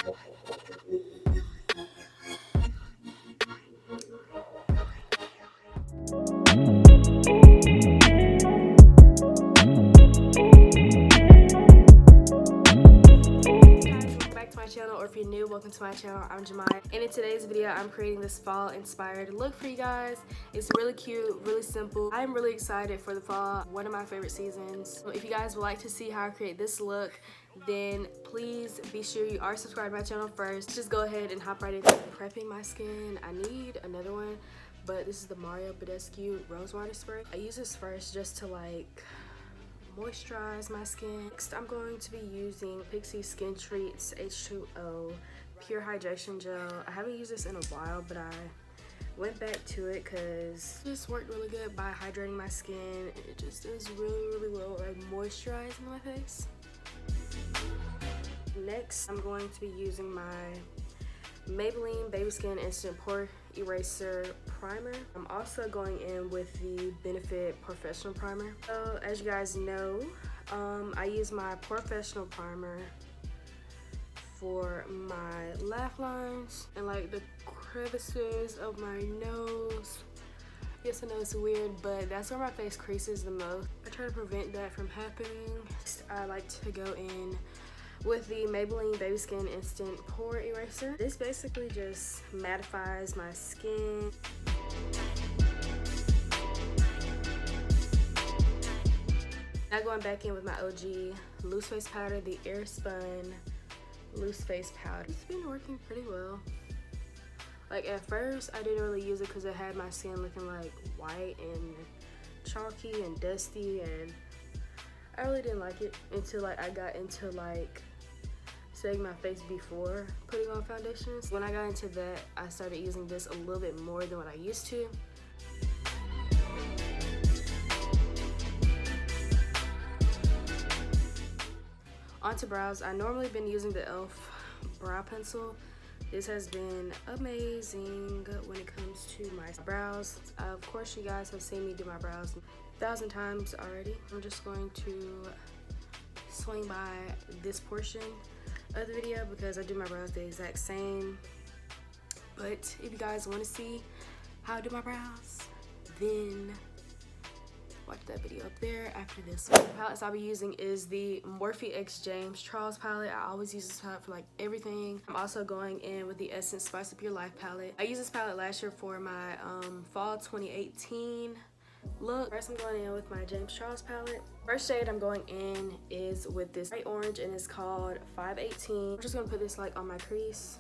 Channel, or if you're new, welcome to my channel. I'm JaMya, and in today's video I'm creating this fall inspired look for you guys. It's really cute, really simple. I'm really excited for the fall, one of my favorite seasons. If you guys would like to see how I create this look, then please be sure you are subscribed to my channel first. Just go ahead and hop right into prepping my skin. I need another one, but this is the Mario Badescu Rose Water Spray. I use this first just to like moisturize my skin. Next, I'm going to be using Pixi Skin Treats H2O Pure Hydration Gel. I haven't used this in a while, but I went back to it because this worked really good by hydrating my skin. It just does really well at moisturizing my face. Next, I'm going to be using my Maybelline Baby Skin Instant Pore Eraser Primer. I'm also going in with the Benefit Professional Primer. So as you guys know, I use my Professional Primer for my laugh lines and like the crevices of my nose. Yes, I know it's weird, but that's where my face creases the most. I try to prevent that from happening. I like to go in with the Maybelline Baby Skin Instant Pore Eraser. This basically just mattifies my skin. Now going back in with my OG loose face powder, the Airspun loose face powder. It's been working pretty well. Like at first I didn't really use it because it had my skin looking like white and chalky and dusty, and I really didn't like it until like I got into like setting my face before putting on foundations. When I got into that, I started using this a little bit more than what I used to. Onto brows. I normally been using the e.l.f. brow pencil. This has been amazing when it comes to my brows. Of course, you guys have seen me do my brows 1,000 times already. I'm just going to swing by this portion of the video because I do my brows the exact same. But if you guys want to see how I do my brows, then watch that video up there after this one. The palettes I'll be using is the Morphe X James Charles palette. I always use this palette for like everything. I'm also going in with the Essence Spice Up Your Life palette. I used this palette last year for my fall 2018 look. First, I'm going in with my James Charles palette. First shade I'm going in is with this bright orange, and it's called 518. I'm just gonna put this like on my crease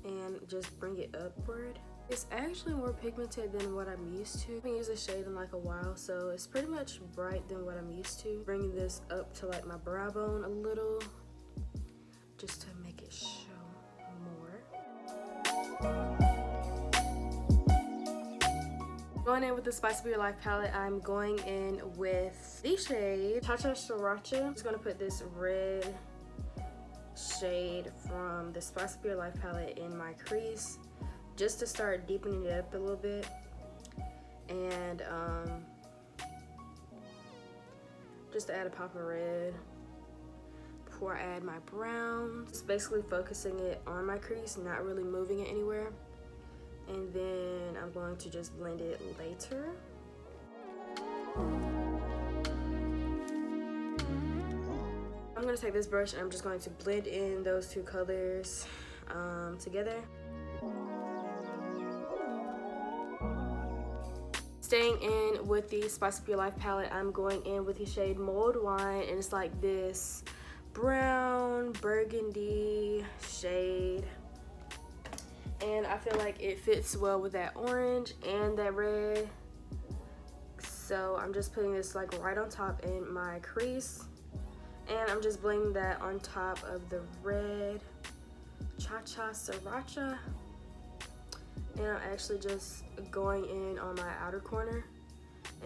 and just bring it upward. It's actually more pigmented than what I'm used to. I haven't used this shade in like a while, so it's pretty much bright than what I'm used to. Bringing this up to like my brow bone a little, just to make it show more. Going in with the Spice Up Your Life palette, I'm going in with the shade Cha-Cha Sriracha. I'm just gonna put this red shade from the Spice Up Your Life palette in my crease, just to start deepening it up a little bit. And just to add a pop of red before I add my browns. Just basically focusing it on my crease, not really moving it anywhere. And then I'm going to just blend it later. I'm going to take this brush and I'm just going to blend in those two colors together. Staying in with the Spice Up Your Life palette, I'm going in with the shade Mulled Wine, and it's like this brown burgundy shade. And I feel like it fits well with that orange and that red. So I'm just putting this like right on top in my crease. And I'm just blending that on top of the red Cha-Cha Sriracha. And I'm actually just going in on my outer corner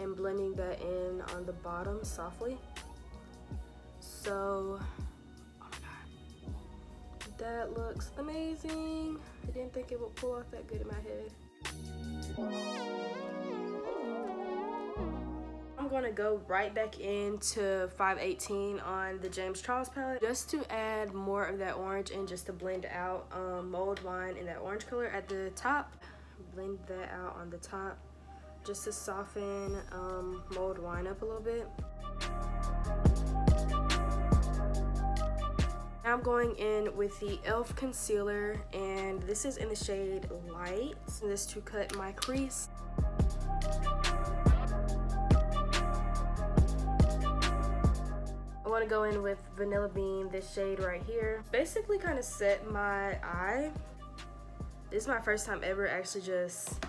and blending that in on the bottom softly. So, oh my god, that looks amazing. I didn't think it would pull off that good in my head. I'm going to go right back into 518 on the James Charles palette just to add more of that orange and just to blend out mulled wine in that orange color at the top. Blend that out on the top just to soften mulled wine up a little bit. Now I'm going in with the e.l.f. concealer, and this is in the shade Light. This to cut my crease. I want to go in with Vanilla Bean, this shade right here. Basically kind of set my eye. This is my first time ever actually just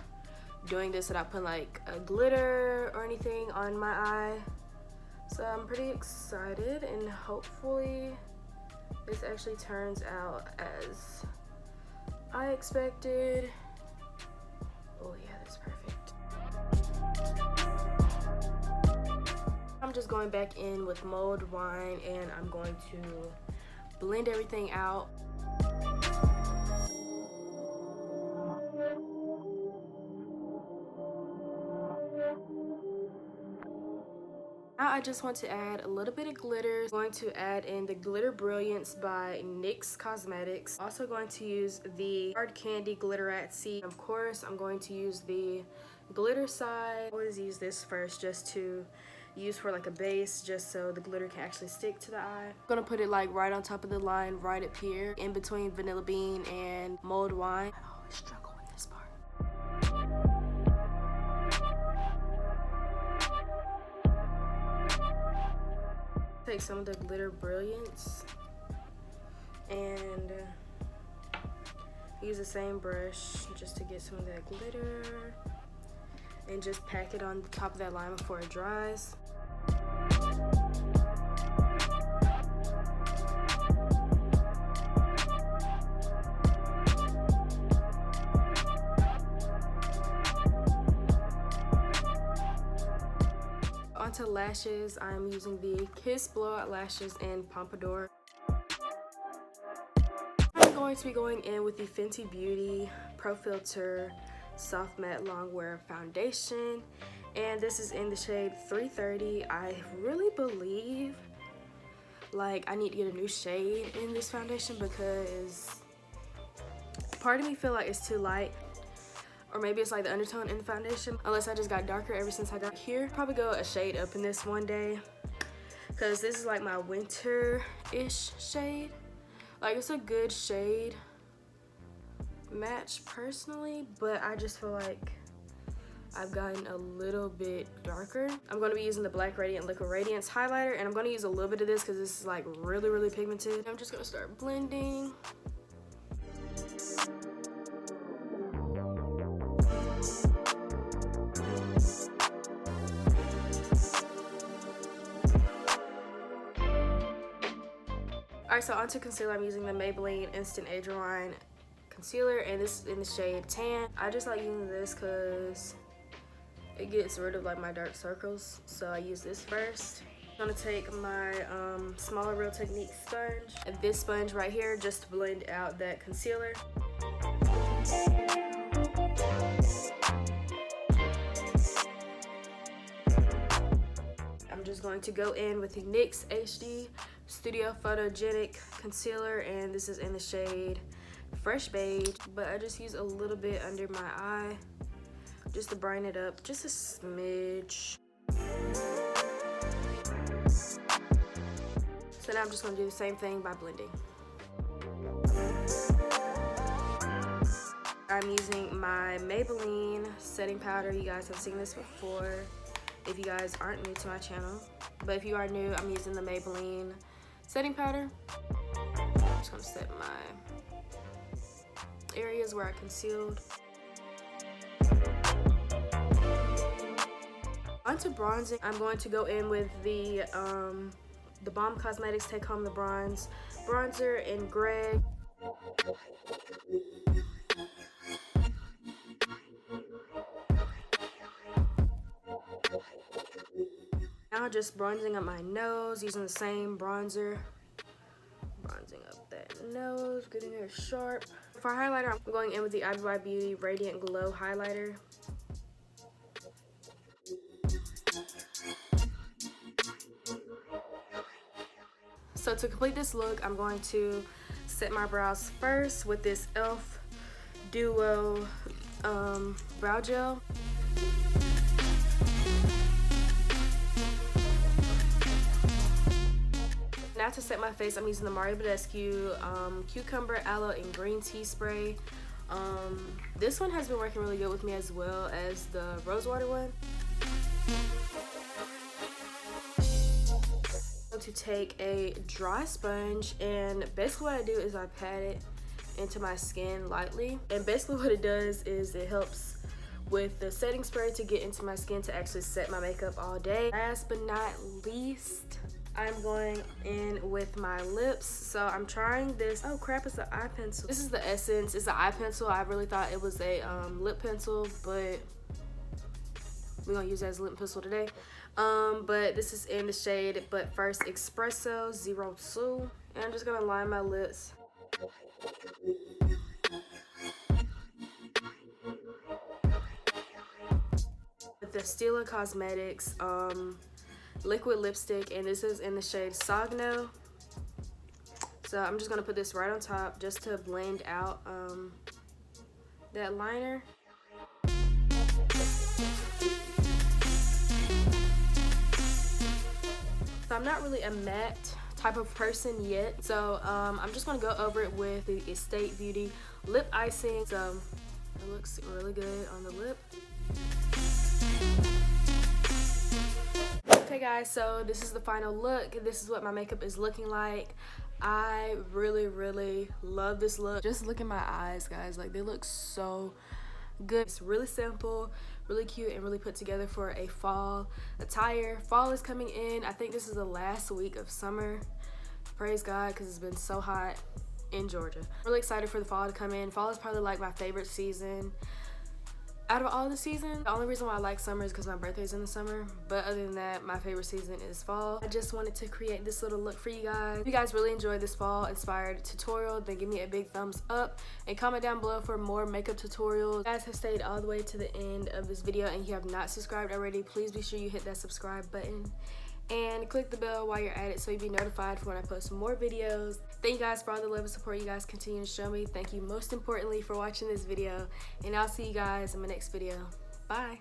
doing this without putting like a glitter or anything on my eye. So I'm pretty excited, and hopefully this actually turns out as I expected. Oh yeah, that's perfect. I'm just going back in with mulled wine, and I'm going to blend everything out. Now I just want to add a little bit of glitter. I'm going to add in the Glitter Brilliance by NYX Cosmetics. Also going to use the Hard Candy Glitterazzi. Of course, I'm going to use the glitter side. I always use this first just to use for like a base, just so the glitter can actually stick to the eye. I'm gonna put it like right on top of the line, right up here, in between Vanilla Bean and mulled wine. I always struggle with this part. Take some of the Glitter Brilliance and use the same brush just to get some of that glitter, and just pack it on the top of that line before it dries. Onto lashes, I'm using the Kiss Blowout Lashes in Pompadour. I'm going to be going in with the Fenty Beauty Pro Filter Soft Matte Longwear Foundation, and this is in the shade 330. I really believe like I need to get a new shade in this foundation because part of me feel like it's too light, or maybe it's like the undertone in the foundation, unless I just got darker ever since I got here. Probably go a shade up in this one day, because this is like my winter-ish shade. Like, it's a good shade match personally, but I just feel like I've gotten a little bit darker. I'm going to be using the Black Radiant Liquid Radiance highlighter, and I'm going to use a little bit of this because this is like really pigmented. I'm just going to start blending. Alright, so onto concealer. I'm using the Maybelline Instant Age Rewind concealer, and this is in the shade Tan. I just like using this because it gets rid of like my dark circles, so I use this first. I'm gonna take my smaller Real Technique sponge, and this sponge right here, just to blend out that concealer. I'm just going to go in with the NYX HD Studio Photogenic Concealer, and this is in the shade Fresh Beige, but I just use a little bit under my eye just to brighten it up, just a smidge. So now I'm just going to do the same thing by blending. I'm using my Maybelline setting powder. You guys have seen this before if you guys aren't new to my channel, but if you are new, I'm using the Maybelline setting powder. I'm just going to set my areas where I concealed. Onto bronzing, I'm going to go in with the Balm Cosmetics Take Home the Bronze bronzer in Greg. Now just bronzing up my nose using the same bronzer. Bronzing up that nose, getting it sharp. For highlighter, I'm going in with the IBY Beauty Radiant Glow highlighter. So to complete this look, I'm going to set my brows first with this e.l.f. Duo brow gel. Now to set my face, I'm using the Mario Badescu Cucumber, Aloe, and Green Tea Spray. This one has been working really good with me as well as the Rose Water one. I'm going to take a dry sponge, and basically what I do is I pat it into my skin lightly. And basically what it does is it helps with the setting spray to get into my skin to actually set my makeup all day. Last but not least, I'm going in with my lips. So I'm trying this. Oh crap, it's an eye pencil. This is the Essence. It's an eye pencil. I really thought it was a lip pencil, but we're gonna use it as a lip pencil today. But this is in the shade But First Espresso 02. And I'm just gonna line my lips. With the Stila Cosmetics liquid lipstick, and this is in the shade Sogno. So I'm just gonna put this right on top just to blend out that liner. So I'm not really a matte type of person yet, so I'm just gonna go over it with the Estate Beauty lip icing. So it looks really good on the lip. Okay guys, so this is the final look. This is what my makeup is looking like. I really love this look. Just look at my eyes, guys. Like, they look so good. It's really simple, really cute, and really put together for a fall attire. Fall is coming in. I think this is the last week of summer. Praise God, because it's been so hot in Georgia. Really excited for the fall to come in. Fall is probably like my favorite season out of all the seasons. The only reason why I like summer is because my birthday is in the summer, but other than that, my favorite season is fall. I just wanted to create this little look for you guys. If you guys really enjoyed this fall inspired tutorial, then give me a big thumbs up and comment down below for more makeup tutorials. If you guys have stayed all the way to the end of this video and you have not subscribed already, please be sure you hit that subscribe button and click the bell while you're at it so you'll be notified for when I post more videos. Thank you guys for all the love and support you guys continue to show me. Thank you most importantly for watching this video, and I'll see you guys in my next video. Bye.